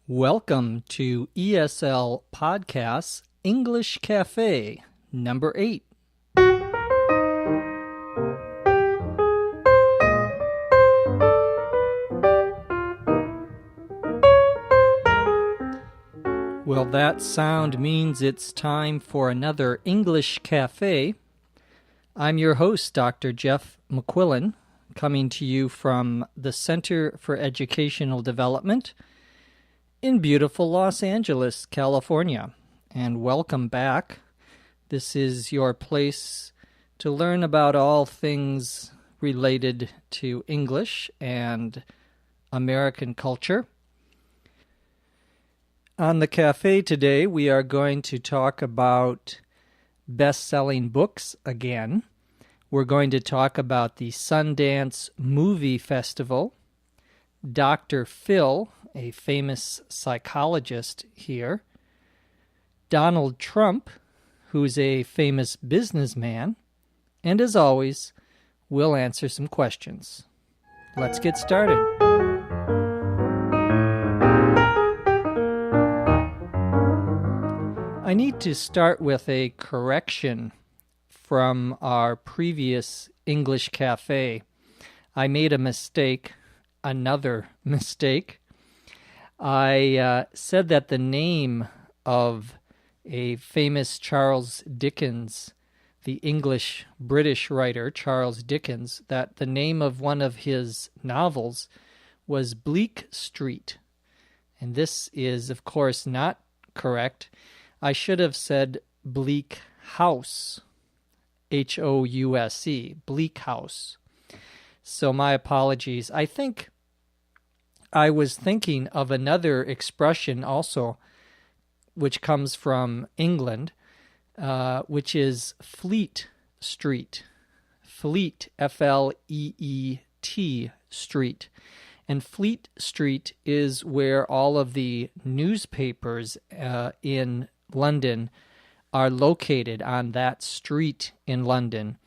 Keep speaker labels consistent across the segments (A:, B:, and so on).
A: Welcome to ESL Podcasts English Cafe, number 8. Well, that sound means it's time for another English Cafe. I'm your host, Dr. Jeff McQuillan, coming to you from the Center for Educational Development in beautiful Los Angeles, California. And welcome back. This is your place to learn about all things related to English and American culture. On the cafe today, we are going to talk about best-selling books again. We're going to talk about the Sundance Movie Festival, Dr. Phil, a famous psychologist here, Donald Trump, who's a famous businessman, and as always, we'll answer some questions. Let's get started. I need to start with a correction from our previous English Cafe. I made a mistake, another mistake. I said that the name of a famous Charles Dickens, the English-British writer Charles Dickens, that the name of one of his novels was Bleak Street. And this is, of course, not correct. I should have said Bleak House, House, Bleak House. So my apologies. I think I was thinking of another expression also, which comes from England, which is Fleet Street. Fleet, F-L-E-E-T, Street. And Fleet Street is where all of the newspapers in London are located, on that street in London.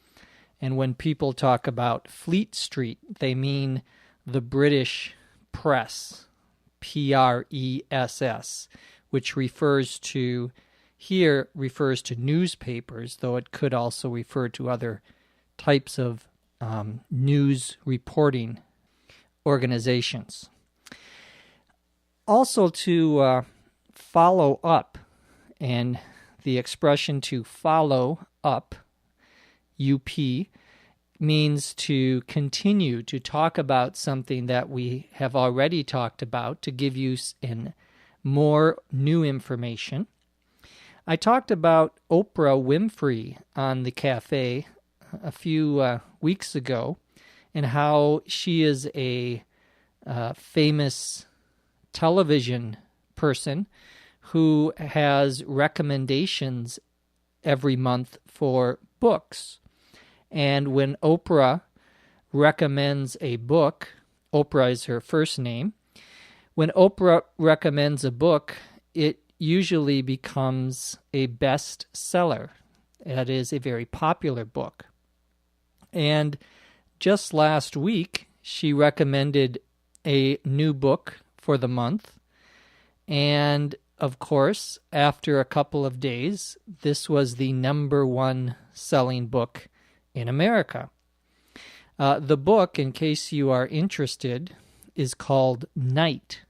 A: And when people talk about Fleet Street, they mean the British press, P-R-E-S-S, which refers to newspapers, though it could also refer to other types of news reporting organizations. Also, to follow up, and the expression to follow up, UP, means to continue to talk about something that we have already talked about, to give you more new information. I talked about Oprah Winfrey on the cafe a few weeks ago, and how she is a famous television person who has recommendations every month for books. And when Oprah recommends a book, Oprah is her first name, when Oprah recommends a book, it usually becomes a bestseller. That is a very popular book. And just last week, she recommended a new book for the month. And of course, after a couple of days, this was the number one selling book in America. The book, in case you are interested, is called Night,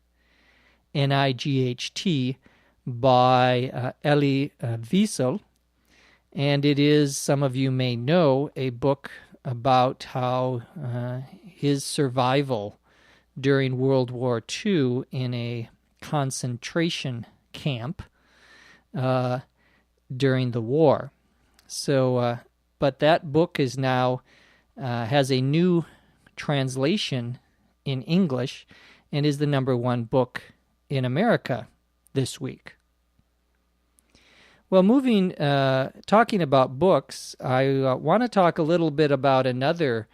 A: N-I-G-H-T, by Elie Wiesel. And it is, some of you may know, a book about how his survival during World War II in a concentration camp during the war. So, but that book is now has a new translation in English and is the number one book in America this week. Well, talking about books, I want to talk a little bit about another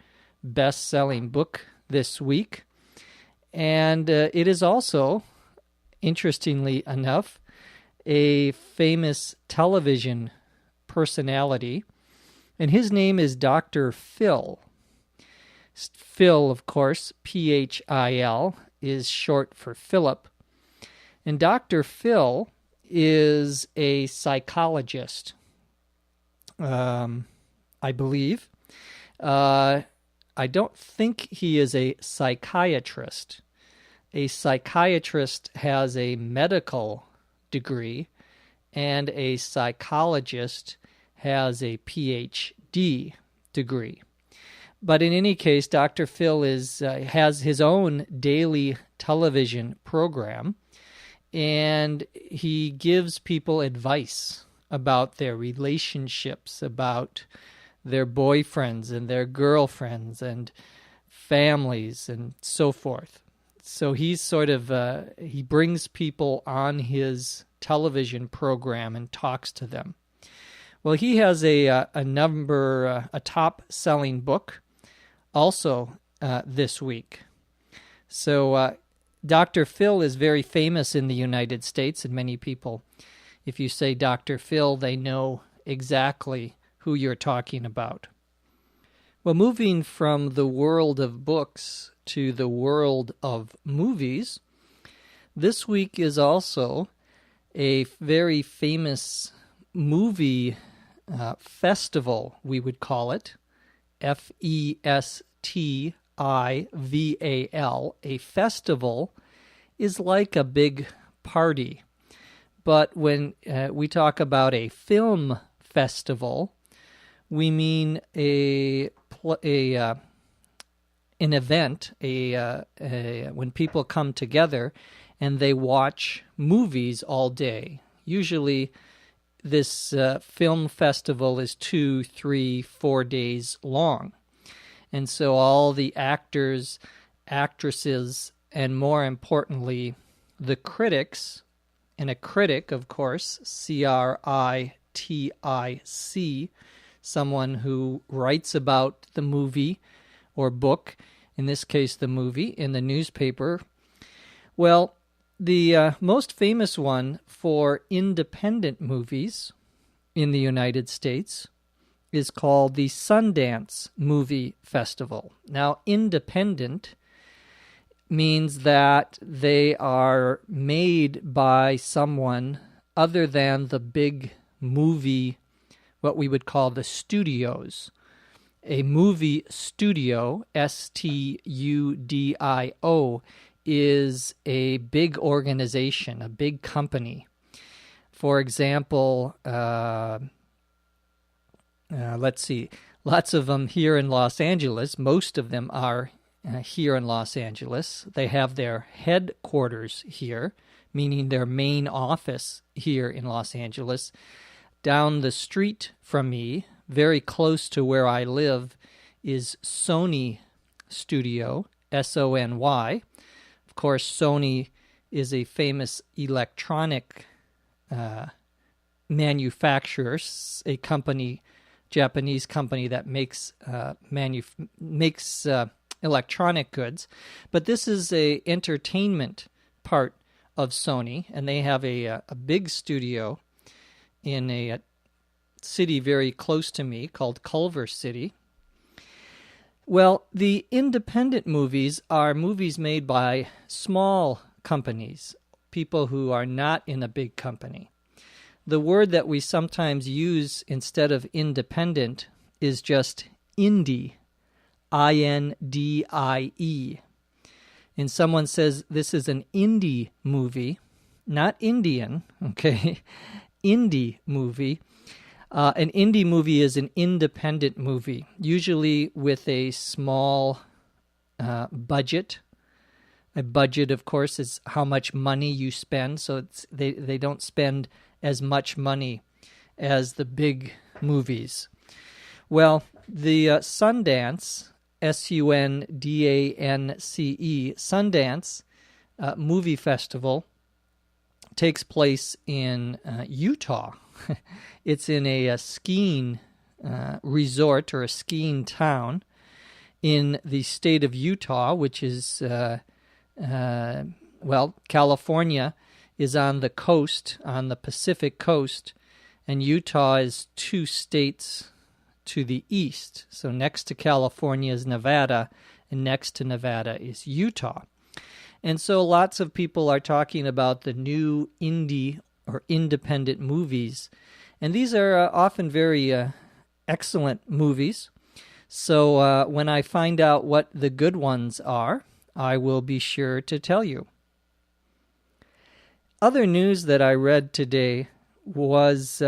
A: best-selling book this week. And it is also, interestingly enough, a famous television personality. And his name is Dr. Phil. Phil, of course, P-H-I-L, is short for Philip. And Dr. Phil is a psychologist, I believe. I don't think he is a psychiatrist. A psychiatrist has a medical degree, and a psychologist has a PhD degree. But in any case, Dr. Phil has his own daily television program, and he gives people advice about their relationships, about their boyfriends and their girlfriends and families and so forth. So he's sort of, he brings people on his television program and talks to them. Well, he has a top-selling book also this week. So Dr. Phil is very famous in the United States, and many people, if you say Dr. Phil, they know exactly who you're talking about. Well, moving from the world of books to the world of movies, this week is also a very famous movie festival, we would call it, Festival. A festival is like a big party. But when we talk about a film festival, we mean an event, when people come together and they watch movies all day. Usually this film festival is 2, 3, 4 days long. And so all the actors, actresses, and more importantly, the critics, and a critic, of course, CRITIC, someone who writes about the movie or book, in this case the movie, in the newspaper. Well, the most famous one for independent movies in the United States is called the Sundance Movie Festival. Now, independent means that they are made by someone other than the big movie, what we would call the studios. A movie studio, STUDIO, is a big organization, a big company. For example, let's see, lots of them here in Los Angeles. Most of them are here in Los Angeles. They have their headquarters here, meaning their main office here in Los Angeles. Down the street from me, very close to where I live, is Sony Studio, SONY. Of course, Sony is a famous electronic manufacturer, a company, Japanese company that makes electronic goods. But this is a entertainment part of Sony, and they have a big studio in a city very close to me called Culver City. Well, the independent movies are movies made by small companies, people who are not in a big company. The word that we sometimes use instead of independent is just indie, INDIE. And someone says this is an indie movie, not Indian, okay, indie movie. An indie movie is an independent movie, usually with a small budget. A budget, of course, is how much money you spend, so they don't spend as much money as the big movies. Well, the Sundance, SUNDANCE, Sundance Movie Festival takes place in Utah. It's in a skiing resort or a skiing town in the state of Utah, which is, California is on the coast, on the Pacific coast, and Utah is 2 states to the east. So next to California is Nevada, and next to Nevada is Utah. And so lots of people are talking about the new indie or independent movies. And these are often very excellent movies. So when I find out what the good ones are, I will be sure to tell you. Other news that I read today was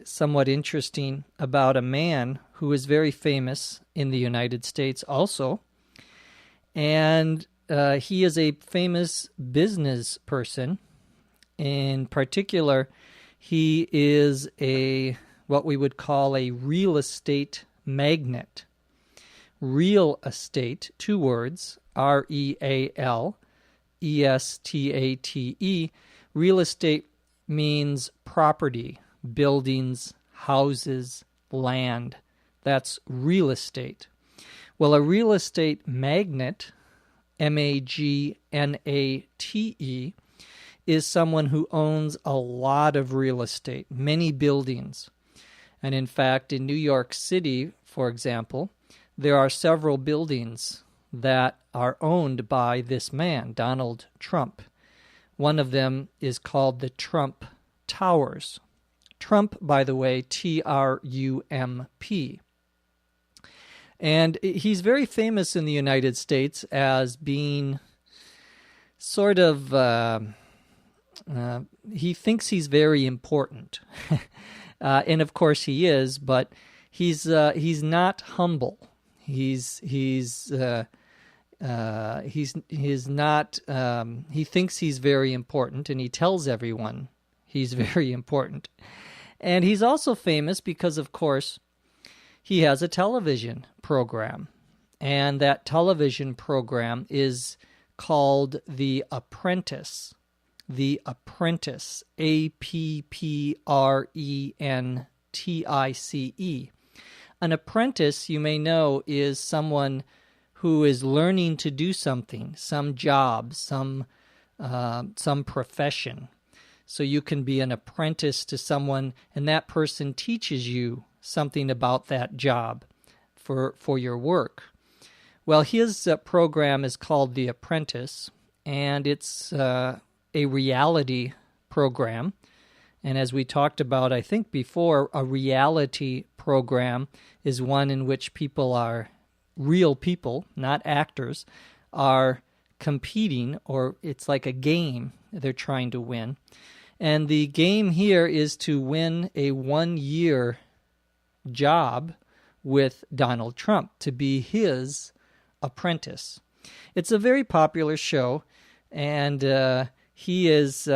A: somewhat interesting about a man who is very famous in the United States also. And he is a famous business person. In particular, he is what we would call a real estate magnate. Real estate, 2 words, R-E-A-L-E-S-T-A-T-E. Real estate means property, buildings, houses, land. That's real estate. Well, a real estate magnate, M-A-G-N-A-T-E, is someone who owns a lot of real estate, many buildings. And in fact, in New York City, for example, there are several buildings that are owned by this man, Donald Trump. One of them is called the Trump Towers. Trump, by the way, T-R-U-M-P. And he's very famous in the United States as being sort of, he thinks he's very important. And of course he is, but he's not humble. He's not, he thinks he's very important, and he tells everyone he's very important. And he's also famous because, of course, he has a television program. And that television program is called The Apprentice. The Apprentice, A-P-P-R-E-N-T-I-C-E. An apprentice, you may know, is someone who is learning to do something, some job, some profession. So you can be an apprentice to someone, and that person teaches you something about that job for your work. Well, his program is called The Apprentice, and it's a reality program. And as we talked about, I think before, a reality program is one in which real people, not actors, are competing, or it's like a game they're trying to win. And the game here is to win a 1-year job with Donald Trump, to be his apprentice. It's a very popular show, and he is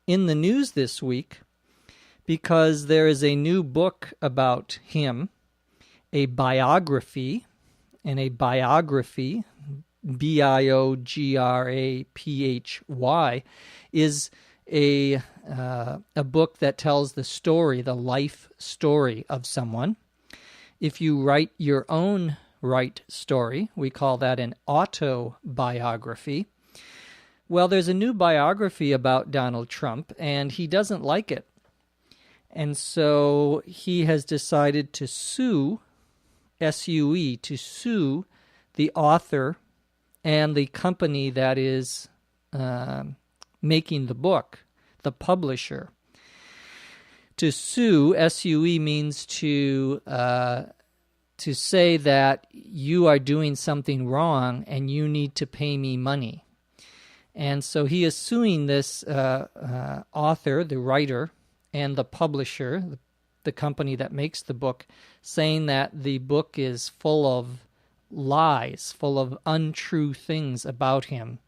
A: in the news this week because there is a new book about him, a biography, and a biography, B-I-O-G-R-A-P-H-Y, is a book that tells the life story of someone. If you write your own story, we call that an autobiography. Well, there's a new biography about Donald Trump, and he doesn't like it. And so he has decided to sue, S-U-E, to sue the author and the company that is making the book, the publisher. To sue, S-U-E, means to say that you are doing something wrong and you need to pay me money. And so he is suing this author, the writer, and the publisher, the company that makes the book, saying that the book is full of lies, full of untrue things about him.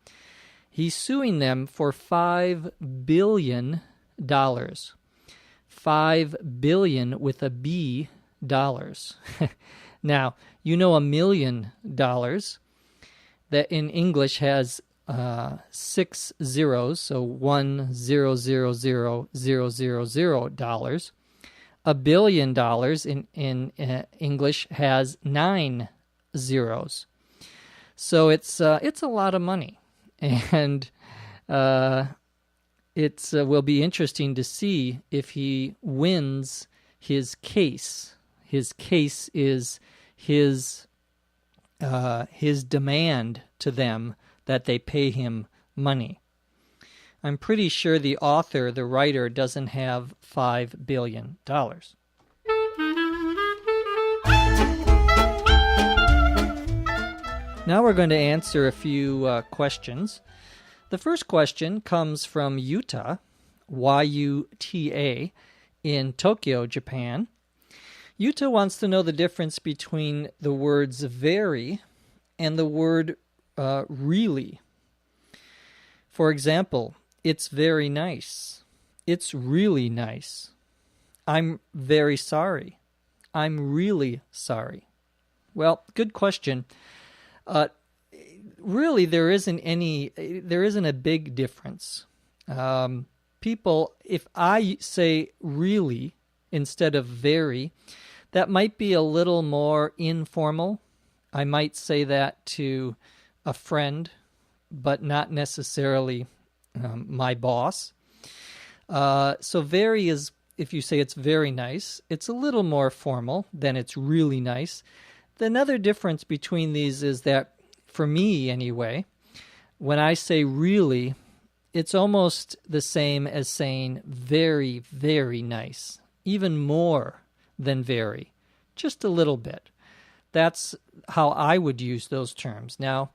A: He's suing them for $5 billion. $5 billion with a B dollars. Now, you know $1 million that in English has 6 zeros, so $1,000,000. $1 billion in English has 9 zeros. So it's a lot of money, and it will be interesting to see if he wins his case. His case is his demand to them that they pay him money. I'm pretty sure the author, the writer, doesn't have $5 billion. Now we're going to answer a few questions. The first question comes from Yuta, Y-U-T-A, in Tokyo, Japan. Yuta wants to know the difference between the words very and the word really. For example, it's very nice. It's really nice. I'm very sorry. I'm really sorry. Well, good question. Really, there isn't a big difference. People, if I say really instead of very, that might be a little more informal. I might say that to a friend, but not necessarily my boss. So very is, if you say it's very nice, it's a little more formal than it's really nice. Another difference between these is that, for me anyway, when I say really, it's almost the same as saying very, very nice, even more than very, just a little bit. That's how I would use those terms. Now,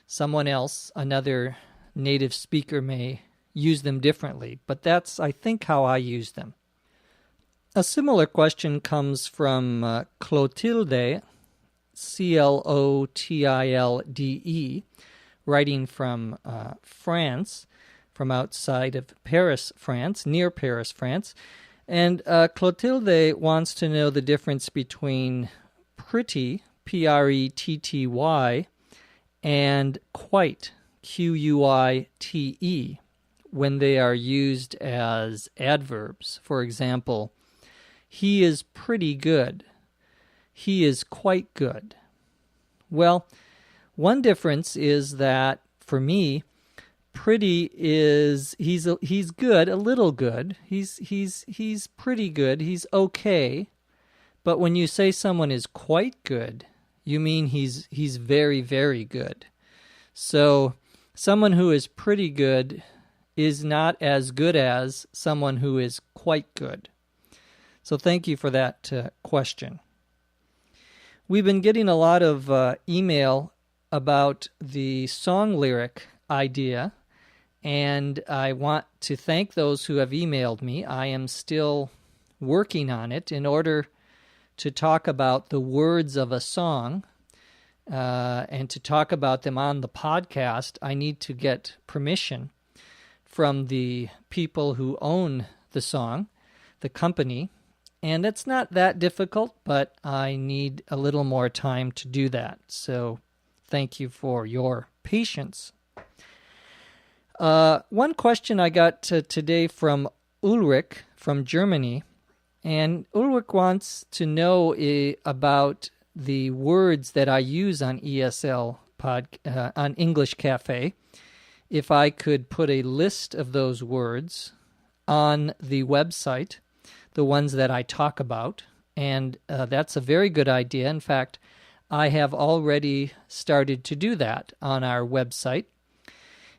A: someone else, another native speaker, may use them differently, but that's, I think, how I use them. A similar question comes from Clotilde, Clotilde, writing from France, from outside of Paris, France, near Paris, France. And Clotilde wants to know the difference between pretty, P-R-E-T-T-Y, and quite, Q-U-I-T-E, when they are used as adverbs. For example, he is pretty good. He is quite good. Well, one difference is that, for me, pretty is he's good, a little good. He's pretty good. He's okay. But when you say someone is quite good, you mean he's very, very good. So someone who is pretty good is not as good as someone who is quite good. So thank you for that question. We've been getting a lot of email about the song lyric idea, and I want to thank those who have emailed me. I am still working on it in order to talk about the words of a song and to talk about them on the podcast. I need to get permission from the people who own the song, the company. And it's not that difficult, but I need a little more time to do that. So thank you for your patience. One question I got today from Ulrich from Germany. And Ulrich wants to know about the words that I use on ESL on English Cafe. If I could put a list of those words on the website, the ones that I talk about, and that's a very good idea. In fact, I have already started to do that on our website.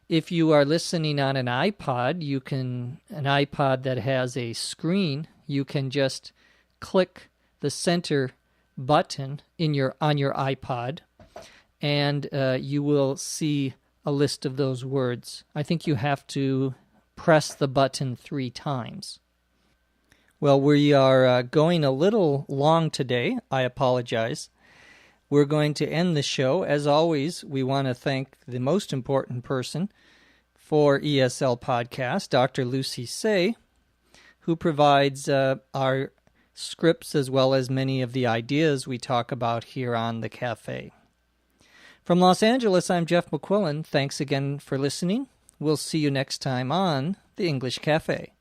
A: If you are listening on an iPod, an iPod that has a screen, you can just click the center button on your iPod, and you will see a list of those words. I think you have to press the button 3 times. Well, we are going a little long today. I apologize. We're going to end the show. As always, we want to thank the most important person for ESL Podcast, Dr. Lucy Say, who provides our scripts as well as many of the ideas we talk about here on the cafe. From Los Angeles, I'm Jeff McQuillan. Thanks again for listening. We'll see you next time on the English Cafe.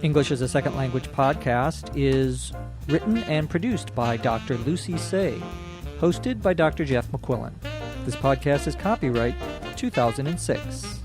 A: English as a Second Language podcast is written and produced by Dr. Lucy Say, hosted by Dr. Jeff McQuillan. This podcast is copyright 2006.